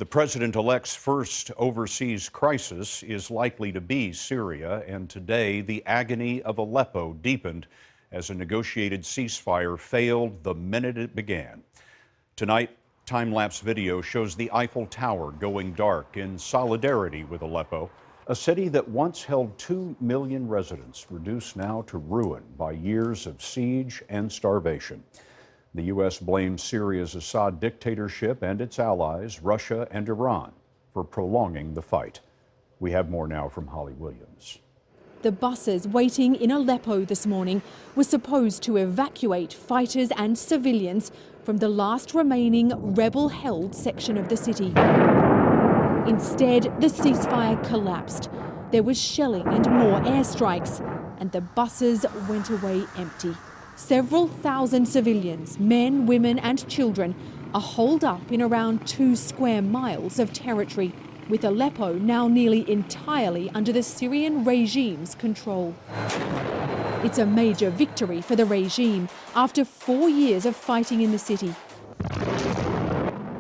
The president-elect's first overseas crisis is likely to be Syria, and today the agony of Aleppo deepened as a negotiated ceasefire failed the minute it began. Tonight, time-lapse video shows the Eiffel Tower going dark in solidarity with Aleppo, a city that once held 2 million residents, reduced now to ruin by years of siege and starvation. The U.S. blames Syria's Assad dictatorship and its allies, Russia and Iran, for prolonging the fight. We have more now from Holly Williams. The buses waiting in Aleppo this morning were supposed to evacuate fighters and civilians from the last remaining rebel-held section of the city. Instead, the ceasefire collapsed. There was shelling and more airstrikes, and the buses went away empty. Several thousand civilians, men, women and children, are holed up in around 2 square miles of territory, with Aleppo now nearly entirely under the Syrian regime's control. It's a major victory for the regime after 4 years of fighting in the city.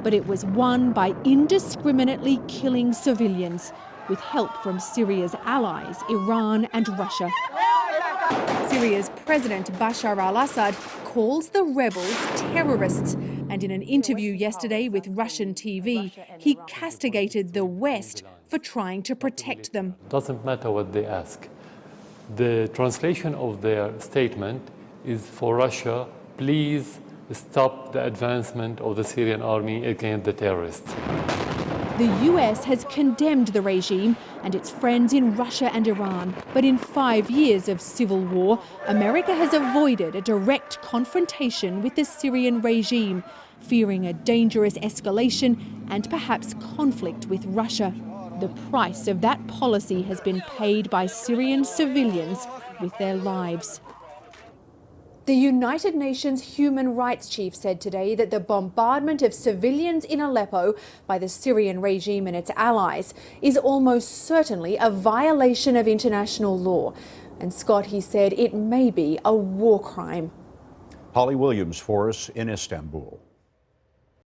But it was won by indiscriminately killing civilians, with help from Syria's allies, Iran and Russia. Syria's President Bashar al-Assad calls the rebels terrorists, and in an interview yesterday with Russian TV, he castigated the West for trying to protect them. Doesn't matter what they ask. The translation of their statement is for Russia, please stop the advancement of the Syrian army against the terrorists. The US has condemned the regime and its friends in Russia and Iran. But in 5 years of civil war, America has avoided a direct confrontation with the Syrian regime, fearing a dangerous escalation and perhaps conflict with Russia. The price of that policy has been paid by Syrian civilians with their lives. The United Nations Human Rights Chief said today that the bombardment of civilians in Aleppo by the Syrian regime and its allies is almost certainly a violation of international law. And Scott, he said, it may be a war crime. Holly Williams for us in Istanbul.